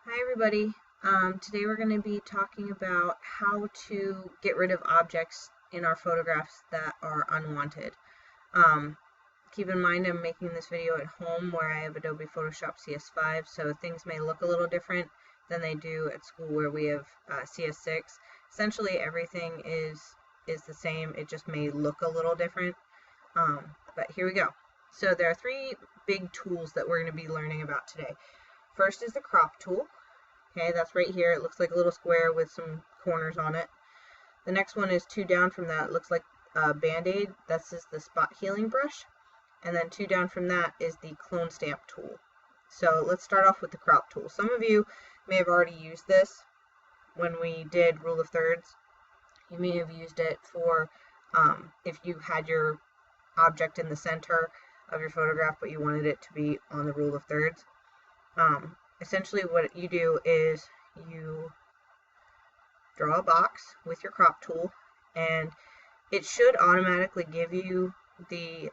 Hi everybody. Today we're going to be talking about how to get rid of objects in our photographs that are unwanted. Um, Keep in mind I'm making this video at home where I have Adobe Photoshop CS5, so things may look a little different than they do at school where we have CS6. Essentially everything is the same, it just may look a little different. But here we go. So there are three big tools that we're going to be learning about today. First is the crop tool. Okay, that's right here. It looks like a little square with some corners on it. The next one is two down from that. It looks like a Band-Aid. That's just the spot healing brush. And then two down from that is the clone stamp tool. So let's start off with the crop tool. Some of you may have already used this when we did rule of thirds. You may have used it for if you had your object in the center of your photograph but you wanted it to be on the rule of thirds. Essentially what you do is you draw a box with your crop tool, and it should automatically give you the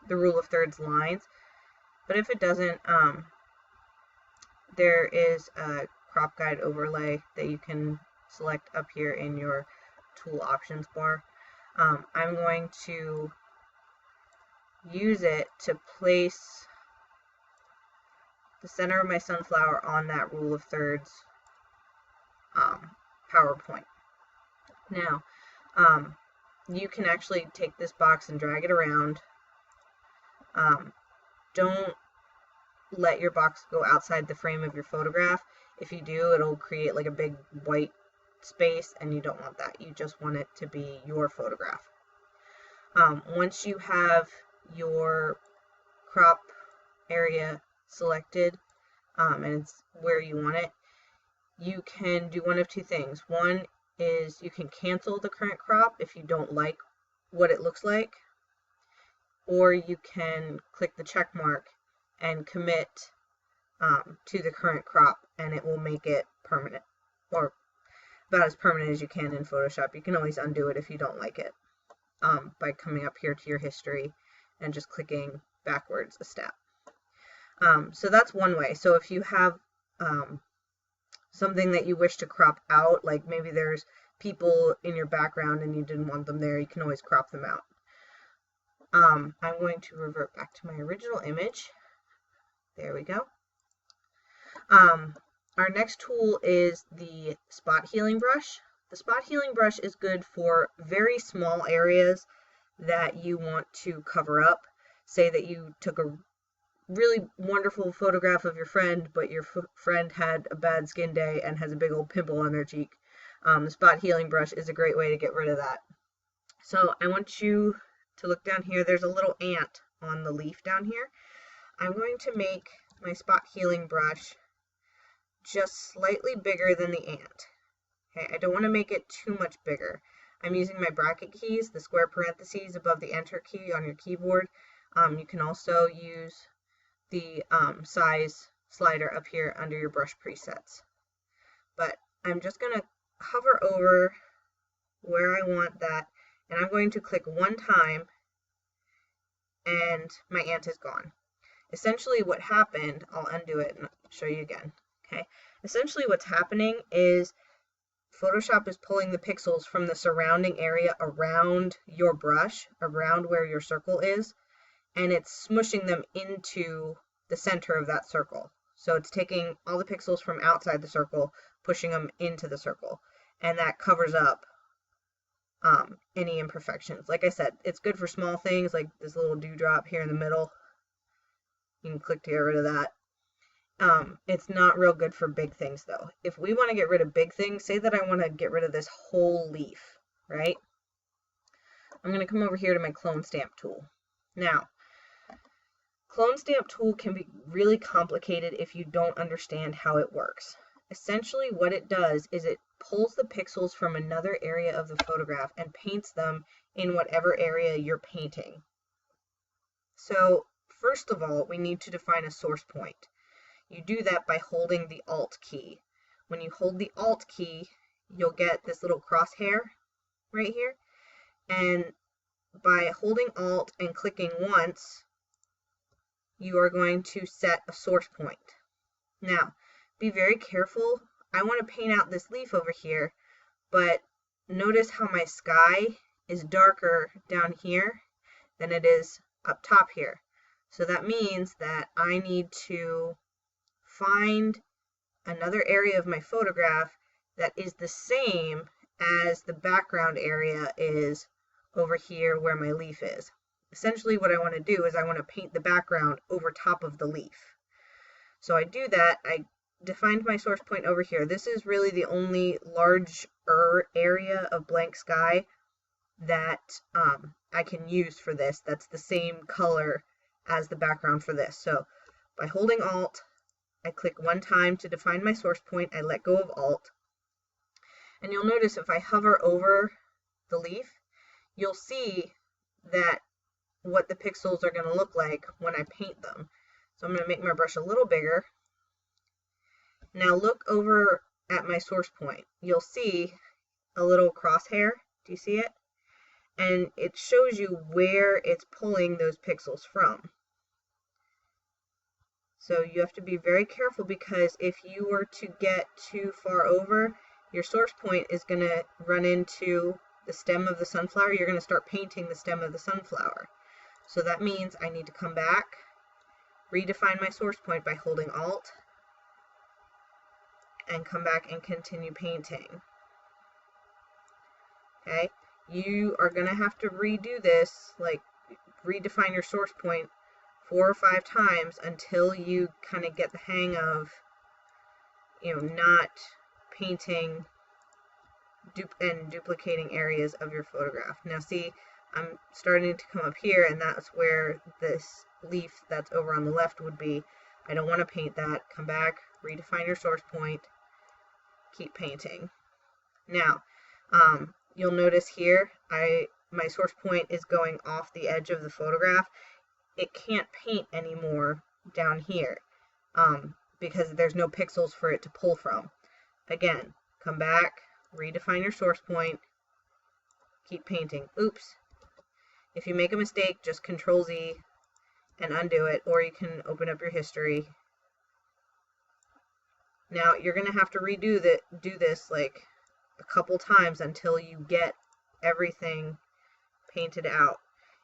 rule of thirds lines, but if it doesn't, there is a crop guide overlay that you can select up here in your tool options bar. I'm going to use it to place the center of my sunflower on that rule of thirds PowerPoint. Now, you can actually take this box and drag it around. Don't let your box go outside the frame of your photograph. If you do, it'll create like a big white space, and you don't want that. You just want it to be your photograph. Once you have your crop area selected, and it's where you want it, you can do one of two things. One is you can cancel the current crop if you don't like what it looks like, or you can click the check mark and commit to the current crop, and it will make it permanent, or about as permanent as you can in Photoshop. You can always undo it if you don't like it by coming up here to your history and just clicking backwards a step. So that's one way. So if you have something that you wish to crop out, like maybe there's people in your background and you didn't want them there, you can always crop them out. I'm going to revert back to my original image. There we go. Our next tool is the spot healing brush. The spot healing brush is good for very small areas that you want to cover up. Say that you took a really wonderful photograph of your friend, but your friend had a bad skin day and has a big old pimple on their cheek. The spot healing brush is a great way to get rid of that. So I want you to look down here. There's a little ant on the leaf down here. I'm going to make my spot healing brush just slightly bigger than the ant. Okay, I don't want to make it too much bigger. I'm using my bracket keys, the square parentheses above the enter key on your keyboard. You can also use the size slider up here under your brush presets. But I'm just going to hover over where I want that, and I'm going to click one time, and my ant is gone. Essentially what happened, I'll undo it and show you again. Okay. Essentially what's happening is Photoshop is pulling the pixels from the surrounding area around your brush, around where your circle is, and it's smushing them into the center of that circle. So it's taking all the pixels from outside the circle, pushing them into the circle, and that covers up any imperfections. Like I said, it's good for small things like this little dewdrop here in the middle. You can click to get rid of that. It's not real good for big things though. If we want to get rid of big things, say that I want to get rid of this whole leaf, right? I'm going to come over here to my clone stamp tool. Now, clone stamp tool can be really complicated if you don't understand how it works. Essentially what it does is it pulls the pixels from another area of the photograph and paints them in whatever area you're painting. So first of all, we need to define a source point. You do that by holding the Alt key. When you hold the Alt key, you'll get this little crosshair right here. And by holding Alt and clicking once, you are going to set a source point. Now, be very careful. I want to paint out this leaf over here, but notice how my sky is darker down here than it is up top here. So that means that I need to find another area of my photograph that is the same as the background area is over here where my leaf is. Essentially what I want to do is I want to paint the background over top of the leaf. So I do that, I defined my source point over here. This is really the only larger area of blank sky that I can use for this. That's the same color as the background for this. So by holding Alt, I click one time to define my source point, I let go of Alt, and you'll notice if I hover over the leaf, you'll see that what the pixels are going to look like when I paint them. So I'm going to make my brush a little bigger. Now look over at my source point. You'll see a little crosshair. Do you see it? And it shows you where it's pulling those pixels from. So you have to be very careful, because if you were to get too far over, your source point is going to run into the stem of the sunflower. You're going to start painting the stem of the sunflower. So that means I need to come back, redefine my source point by holding Alt, and come back and continue painting. Okay, you are going to have to redo this, like redefine your source point 4 or 5 times until you kind of get the hang of, not painting and duplicating areas of your photograph. Now see, I'm starting to come up here, and that's where this leaf that's over on the left would be. I don't want to paint that. Come back, redefine your source point, keep painting. Now, you'll notice here, my source point is going off the edge of the photograph. It can't paint anymore down here because there's no pixels for it to pull from. Again, come back, redefine your source point, keep painting. Oops. If you make a mistake, just Control Z and undo it, or you can open up your history. Now you're going to have to do this like a couple times until you get everything painted out.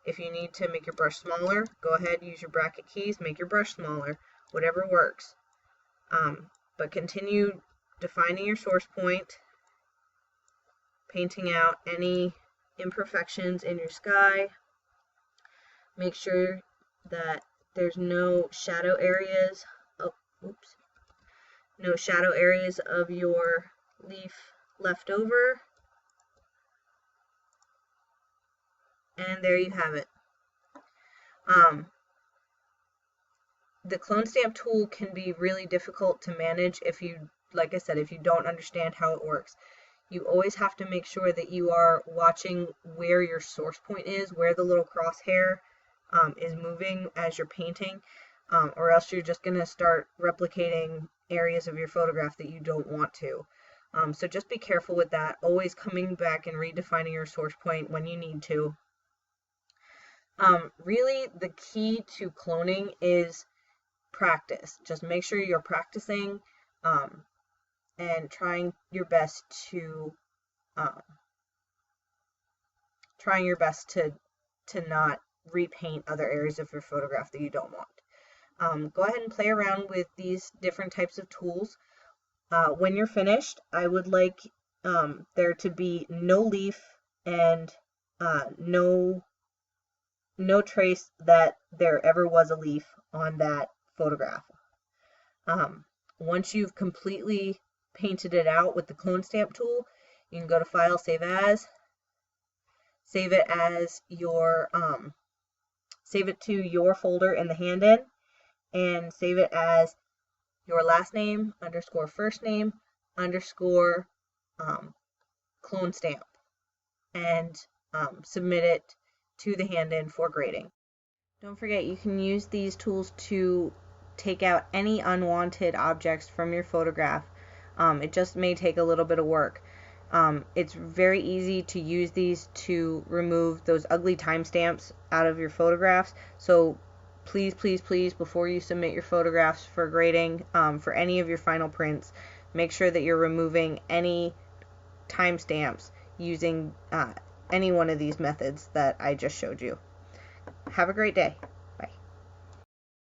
If you need to make your brush smaller, go ahead, use your bracket keys, make your brush smaller, whatever works. But continue defining your source point, painting out any imperfections in your sky. Make sure that there's no shadow areas. No shadow areas of your leaf left over. And there you have it. The clone stamp tool can be really difficult to manage if you, like I said, if you don't understand how it works. You always have to make sure that you are watching where your source point is, where the little crosshair is moving as you're painting, or else you're just going to start replicating areas of your photograph that you don't want to. So just be careful with that, always coming back and redefining your source point when you need to. Really, the key to cloning is practice. Just make sure you're practicing and trying your best to not repaint other areas of your photograph that you don't want. Go ahead and play around with these different types of tools. When you're finished, I would like there to be no leaf and no trace that there ever was a leaf on that photograph. Once you've completely painted it out with the clone stamp tool, you can go to File, Save As, save it as your save it to your folder in the hand-in, and save it as your last name _ first name _ clone stamp, and submit it to the hand-in for grading. Don't forget, you can use these tools to take out any unwanted objects from your photograph. It just may take a little bit of work. It's very easy to use these to remove those ugly timestamps out of your photographs. So please, please, please, before you submit your photographs for grading, for any of your final prints, make sure that you're removing any timestamps using any one of these methods that I just showed you. Have a great day.